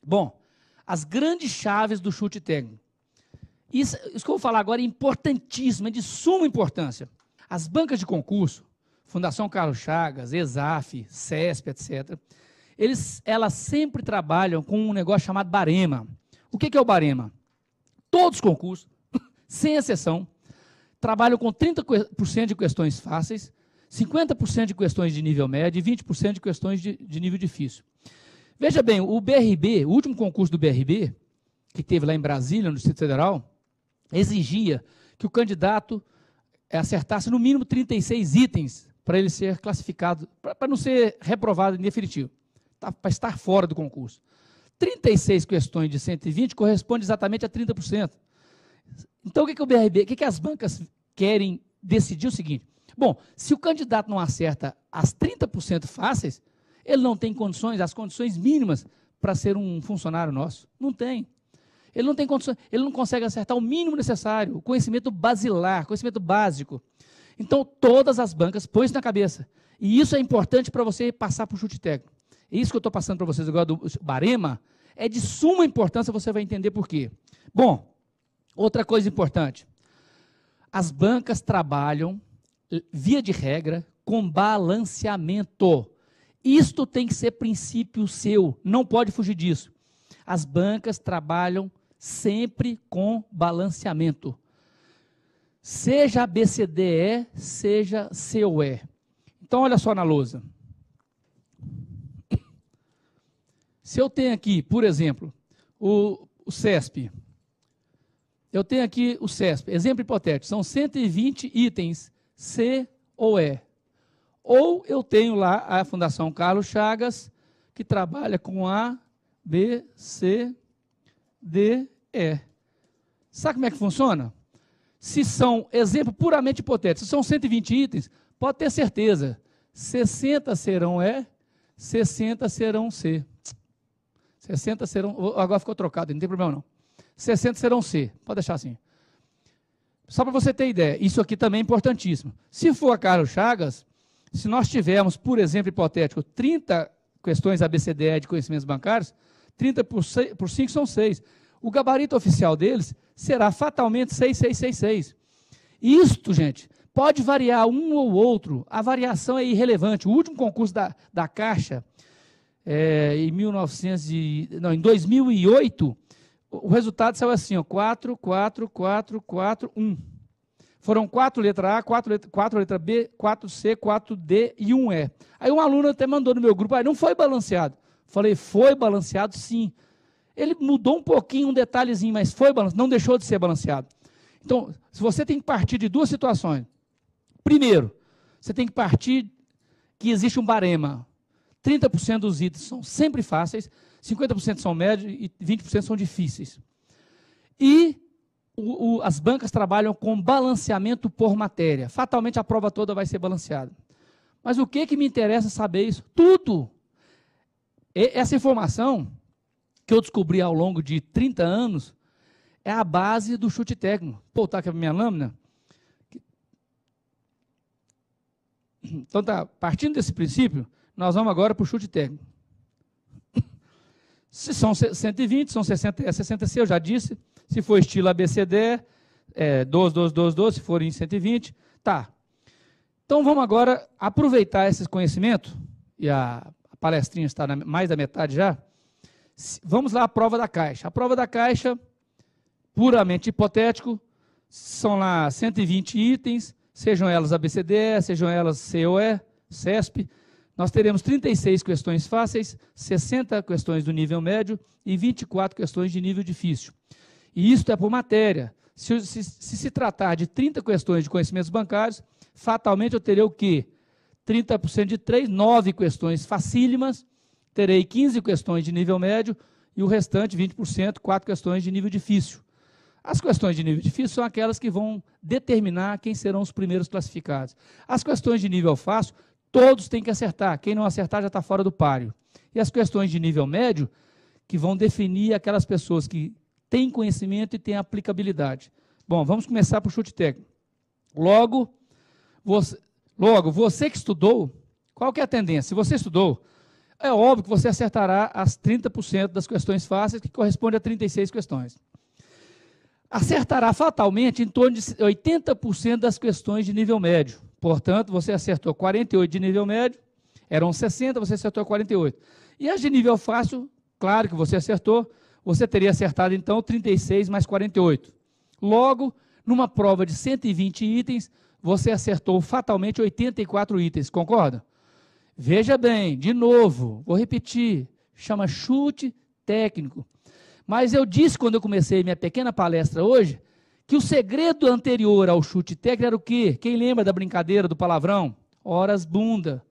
Bom, as grandes chaves do chute técnico. Isso que eu vou falar agora é importantíssimo, é de suma importância. As bancas de concurso, Fundação Carlos Chagas, ESAF, CESP, etc., elas sempre trabalham com um negócio chamado barema. O que é o barema? Todos os concursos, sem exceção, trabalham com 30% de questões fáceis, 50% de questões de nível médio e 20% de questões de nível difícil. Veja bem, o BRB, o último concurso do BRB, que teve lá em Brasília, no Distrito Federal, exigia que o candidato acertasse no mínimo 36 itens para ele ser classificado, para não ser reprovado em definitivo, para estar fora do concurso. 36 questões de 120 corresponde exatamente a 30%. Então, o que o BRB, o que as bancas querem decidir? É o seguinte: bom, se o candidato não acerta as 30% fáceis, ele não tem condições, as condições mínimas para ser um funcionário nosso. Não tem. Ele não tem condições, ele não consegue acertar o mínimo necessário, o conhecimento basilar, conhecimento básico. Então, todas as bancas põem isso na cabeça. E isso é importante para você passar para o chute técnico. É isso que eu estou passando para vocês agora do barema. É de suma importância, você vai entender por quê. Bom, outra coisa importante. As bancas trabalham, via de regra, com balanceamento. Isto tem que ser princípio seu, não pode fugir disso. As bancas trabalham sempre com balanceamento. Seja ABCDE, seja COE. Então, olha só na lousa. Se eu tenho aqui, por exemplo, o CESP, eu tenho aqui o CESP, exemplo hipotético, são 120 itens C ou E. Ou eu tenho lá a Fundação Carlos Chagas, que trabalha com A, B, C, D, E. Sabe como é que funciona? Se são, exemplo puramente hipotético, se são 120 itens, pode ter certeza, 60 serão E, 60 serão C. 60 serão, agora ficou trocado, não tem problema não. 60 serão C, pode deixar assim. Só para você ter ideia, isso aqui também é importantíssimo. Se for a Carlos Chagas, se nós tivermos, por exemplo, hipotético, 30 questões ABCDE de conhecimentos bancários, 30 por 5 são 6. O gabarito oficial deles será fatalmente 6666. Isto, gente, pode variar um ou outro, a variação é irrelevante. O último concurso da Caixa, em 2008, o resultado saiu assim, ó, 4, 4, 4, 4, 1. Foram 4 letra A, 4 letra B, 4C, 4D e 1E. Aí um aluno até mandou no meu grupo, não foi balanceado. Falei, foi balanceado sim. Ele mudou um pouquinho, um detalhezinho, mas foi balanceado, não deixou de ser balanceado. Então, se você tem que partir de duas situações. Primeiro, você tem que partir que existe um barema. 30% dos itens são sempre fáceis, 50% são médios e 20% são difíceis. E as bancas trabalham com balanceamento por matéria. Fatalmente a prova toda vai ser balanceada. Mas o que me interessa saber isso? Tudo! Essa informação que eu descobri ao longo de 30 anos é a base do chute técnico. Vou voltar aqui para a minha lâmina. Então, partindo desse princípio, nós vamos agora para o chute técnico. Se são 120, são 60, 60C, eu já disse. Se for estilo ABCD, 12, 12, 12, 12, se for em 120, tá. Então, vamos agora aproveitar esse conhecimento, e a palestrinha está mais da metade já. Vamos lá à prova da Caixa. A prova da Caixa, puramente hipotético, são lá 120 itens, sejam elas ABCDE, sejam elas COE, CESP. Nós teremos 36 questões fáceis, 60 questões do nível médio e 24 questões de nível difícil. E isso é por matéria. Se tratar de 30 questões de conhecimentos bancários, fatalmente eu terei o quê? 30% de 3, 9 questões facílimas, terei 15 questões de nível médio e o restante, 20%, 4 questões de nível difícil. As questões de nível difícil são aquelas que vão determinar quem serão os primeiros classificados. As questões de nível fácil, todos têm que acertar. Quem não acertar já está fora do páreo. E as questões de nível médio, que vão definir aquelas pessoas que têm conhecimento e têm aplicabilidade. Bom, vamos começar por chute técnico. Logo, você que estudou, qual que é a tendência? Se você estudou, É óbvio que você acertará as 30% das questões fáceis, que corresponde a 36 questões. Acertará fatalmente em torno de 80% das questões de nível médio. Portanto, você acertou 48 de nível médio, eram 60, você acertou 48. E as de nível fácil, claro que você acertou, você teria acertado então 36 mais 48. Logo, numa prova de 120 itens, você acertou fatalmente 84 itens, concorda? Veja bem, de novo, vou repetir, chama chute técnico. Mas eu disse quando eu comecei minha pequena palestra hoje, que o segredo anterior ao chute técnico era o quê? Quem lembra da brincadeira, do palavrão? Horas bunda.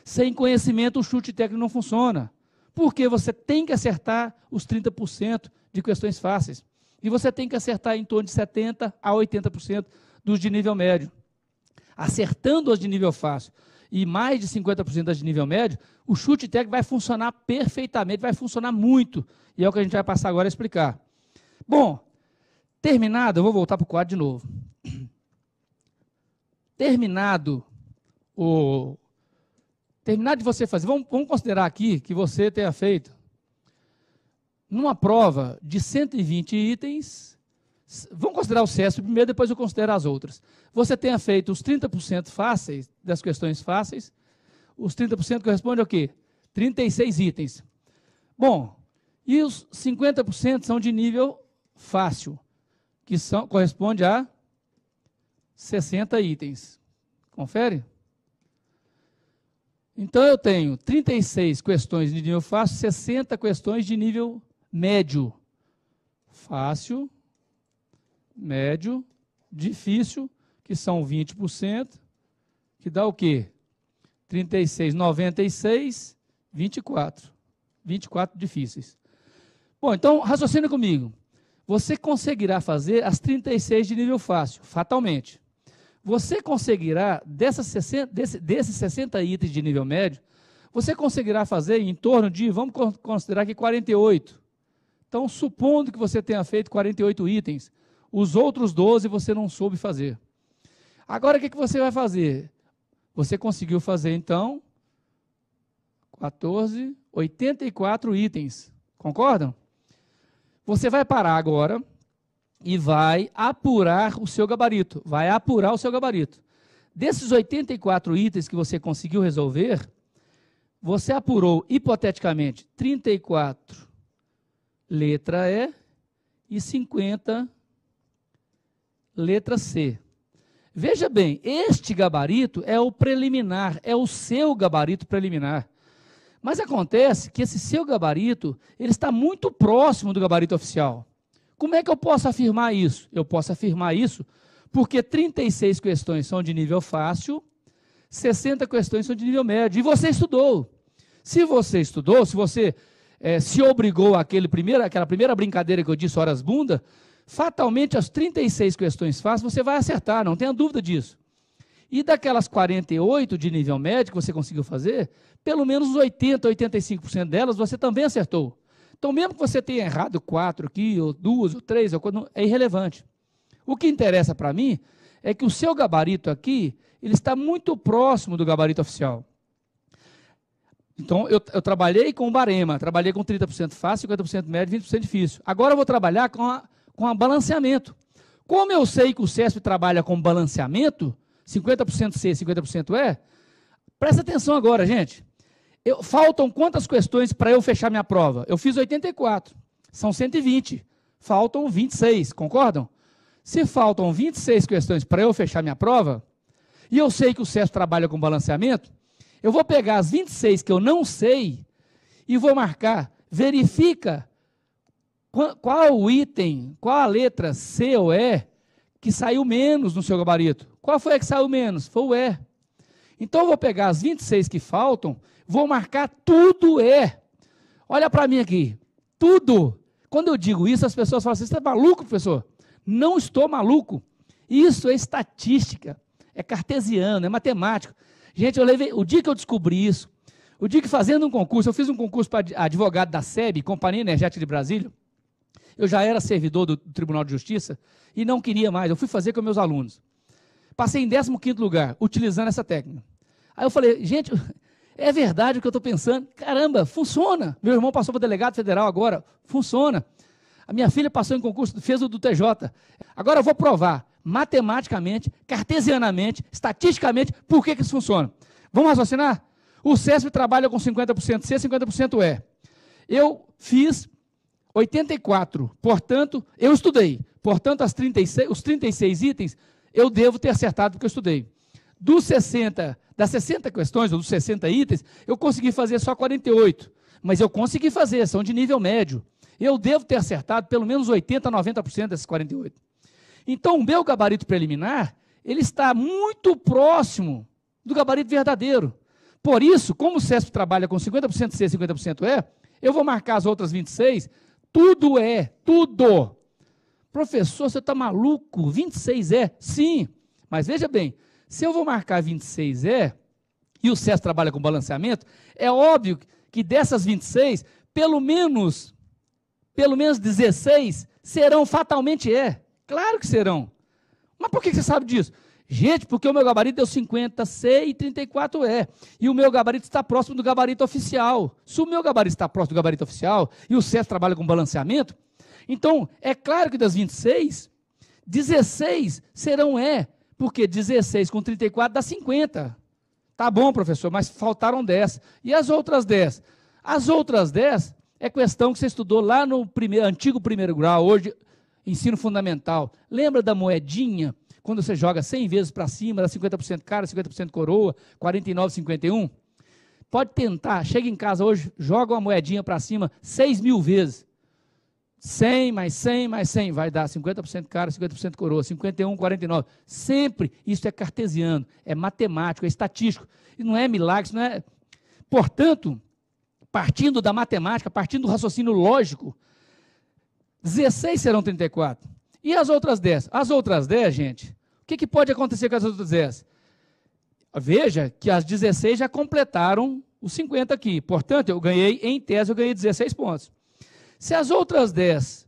Sem conhecimento o chute técnico não funciona. Porque você tem que acertar os 30% de questões fáceis. E você tem que acertar em torno de 70% a 80% dos de nível médio. Acertando as de nível fácil e mais de 50% das de nível médio, o chute técnico vai funcionar perfeitamente, vai funcionar muito. E é o que a gente vai passar agora a explicar. Bom, terminado, eu vou voltar para o quadro de novo. Terminado de você fazer, vamos considerar aqui que você tenha feito, numa prova de 120 itens, vamos considerar o CESP primeiro, depois eu considero as outras. Você tenha feito os 30% fáceis, das questões fáceis, os 30% correspondem ao quê? 36 itens. Bom, e os 50% são de nível fácil, que corresponde a 60 itens. Confere? Então, eu tenho 36 questões de nível fácil, 60 questões de nível médio. Fácil, médio, difícil, que são 20%, que dá o quê? 36, 96, 24. 24 difíceis. Bom, então, raciocina comigo. Você conseguirá fazer as 36 de nível fácil, fatalmente. Você conseguirá, desses 60 itens de nível médio, você conseguirá fazer em torno de, vamos considerar aqui 48. Então, supondo que você tenha feito 48 itens, os outros 12 você não soube fazer. Agora, o que você vai fazer? Você conseguiu fazer, então, 14, 84 itens. Concordam? Você vai parar agora e vai apurar o seu gabarito. Vai apurar o seu gabarito. Desses 84 itens que você conseguiu resolver, você apurou, hipoteticamente, 34 letra E e 50 letra C. Veja bem, este gabarito é o preliminar, é o seu gabarito preliminar. Mas acontece que esse seu gabarito, ele está muito próximo do gabarito oficial. Como é que eu posso afirmar isso? Eu posso afirmar isso porque 36 questões são de nível fácil, 60 questões são de nível médio. E você estudou. Se você estudou, se você se obrigou àquela primeira brincadeira que eu disse, horas bunda, fatalmente as 36 questões fáceis você vai acertar, não tenha dúvida disso. E daquelas 48 de nível médio que você conseguiu fazer, pelo menos 80, 85% delas você também acertou. Então, mesmo que você tenha errado 4 aqui, ou 2, ou 3, é irrelevante. O que interessa para mim é que o seu gabarito aqui, ele está muito próximo do gabarito oficial. Então, eu trabalhei com o barema, trabalhei com 30% fácil, 50% médio, 20% difícil. Agora eu vou trabalhar com balanceamento. Como eu sei que o CESP trabalha com balanceamento, 50% C, 50% E, presta atenção agora, gente. Faltam quantas questões para eu fechar minha prova? Eu fiz 84, são 120, faltam 26, concordam? Se faltam 26 questões para eu fechar minha prova, e eu sei que o CESP trabalha com balanceamento, eu vou pegar as 26 que eu não sei e vou marcar, verifica qual o item, qual a letra C ou E que saiu menos no seu gabarito. Qual foi a que saiu menos? Foi o E. Então, eu vou pegar as 26 que faltam, vou marcar tudo E. Olha para mim aqui, tudo. Quando eu digo isso, as pessoas falam assim, você está maluco, professor? Não estou maluco. Isso é estatística, é cartesiano, é matemático. Gente, o dia que eu descobri isso, o dia que fazendo um concurso, eu fiz um concurso para advogado da SEB, Companhia Energética de Brasília, eu já era servidor do Tribunal de Justiça e não queria mais, eu fui fazer com meus alunos. Passei em 15º lugar, utilizando essa técnica. Aí eu falei, gente, É verdade o que eu estou pensando. Caramba, funciona. Meu irmão passou para delegado federal agora. Funciona. A minha filha passou em concurso, fez o do TJ. Agora eu vou provar, matematicamente, cartesianamente, estatisticamente, por que isso funciona. Vamos raciocinar? O CESP trabalha com 50% C, 50% E. Eu fiz 84, portanto, eu estudei. Portanto, os 36 itens, eu devo ter acertado porque eu estudei. Das 60 questões, ou dos 60 itens, eu consegui fazer só 48. Mas eu consegui fazer, são de nível médio. Eu devo ter acertado pelo menos 80% a 90% desses 48. Então, o meu gabarito preliminar, ele está muito próximo do gabarito verdadeiro. Por isso, como o CESP trabalha com 50% C e 50% E, eu vou marcar as outras 26, tudo é, tudo. Professor, você está maluco? 26 é? Sim, mas veja bem, se eu vou marcar 26 é, e o CESP trabalha com balanceamento, é óbvio que dessas 26, pelo menos 16 serão fatalmente é. Claro que serão. Mas por que você sabe disso? Gente, porque o meu gabarito deu 50C e 34E. E o meu gabarito está próximo do gabarito oficial. Se o meu gabarito está próximo do gabarito oficial e o CESP trabalha com balanceamento, então é claro que das 26, 16 serão E. Porque 16 com 34 dá 50. Tá bom, professor, mas faltaram 10. E as outras 10? As outras 10 é questão que você estudou lá no antigo primeiro grau, hoje ensino fundamental. Lembra da moedinha? Quando você joga 100 vezes para cima, dá 50% cara, 50% coroa, 49, 51. Pode tentar, chega em casa hoje, joga uma moedinha para cima 6.000 vezes. 100 mais 100 mais 100, vai dar 50% cara, 50% coroa, 51, 49. Sempre isso é cartesiano, é matemático, é estatístico. E não é milagre, isso não é... Portanto, partindo da matemática, partindo do raciocínio lógico, 16 serão 34. E as outras 10? As outras 10, gente, o que pode acontecer com as outras 10? Veja que as 16 já completaram os 50 aqui. Portanto, em tese, eu ganhei 16 pontos. Se as outras 10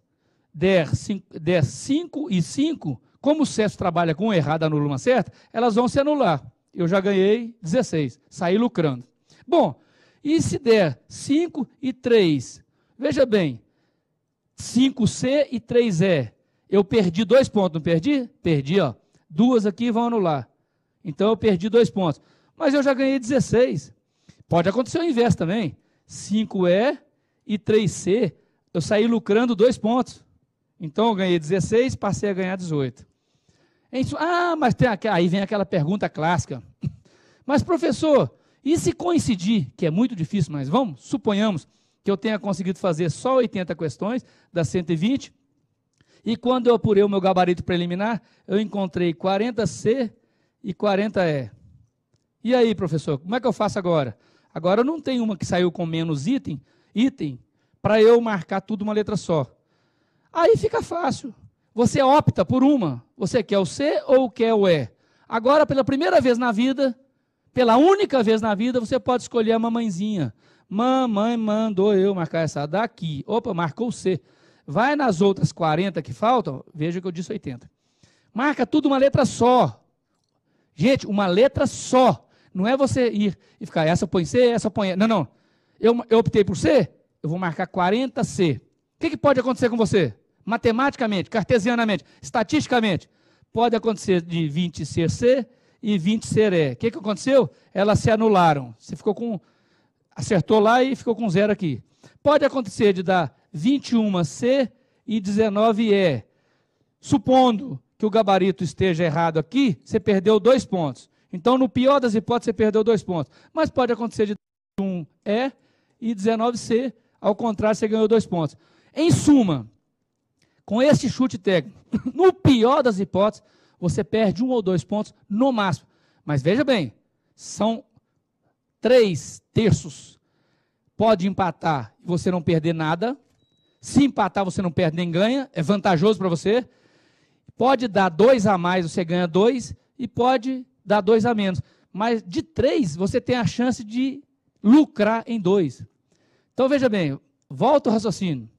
der 5 e 5, como o CESP trabalha com errado, anula uma certa, elas vão se anular. Eu já ganhei 16, saí lucrando. Bom, e se der 5 e 3? Veja bem, 5C e 3E. Eu perdi 2 pontos, não perdi? Perdi, ó. 2 aqui vão anular. Então eu perdi 2 pontos. Mas eu já ganhei 16. Pode acontecer o inverso também. 5E e 3C, eu saí lucrando 2 pontos. Então eu ganhei 16, passei a ganhar 18. Mas aí vem aquela pergunta clássica. Mas professor, e se coincidir, que é muito difícil, mas suponhamos que eu tenha conseguido fazer só 80 questões das 120, e quando eu apurei o meu gabarito preliminar, eu encontrei 40C e 40E. E aí, professor, como é que eu faço agora? Agora eu não tenho uma que saiu com menos item para eu marcar tudo uma letra só. Aí fica fácil. Você opta por uma. Você quer o C ou quer o E? Agora, pela primeira vez na vida, pela única vez na vida, você pode escolher a mamãezinha. Mamãe mandou eu marcar essa daqui. Opa, marcou o C. Vai nas outras 40 que faltam, veja que eu disse 80. Marca tudo uma letra só. Gente, uma letra só. Não é você ir e ficar, essa põe C, essa põe E. Não. Eu optei por C, eu vou marcar 40C. O que pode acontecer com você? Matematicamente, cartesianamente, estatisticamente. Pode acontecer de 20 ser C e 20 ser E. O que aconteceu? Elas se anularam. Você acertou lá e ficou com 0 aqui. Pode acontecer de dar 21C e 19E. Supondo que o gabarito esteja errado aqui, você perdeu 2 pontos. Então, no pior das hipóteses, você perdeu 2 pontos. Mas pode acontecer de 21E e 19C, ao contrário, você ganhou 2 pontos. Em suma, com este chute técnico, no pior das hipóteses, você perde 1 ou 2 pontos no máximo. Mas veja bem, são 3/3. Pode empatar e você não perder nada. Se empatar, você não perde nem ganha. É vantajoso para você. Pode dar 2 a mais, você ganha 2. E pode dar 2 a menos. Mas de 3, você tem a chance de lucrar em 2. Então, veja bem, volta o raciocínio.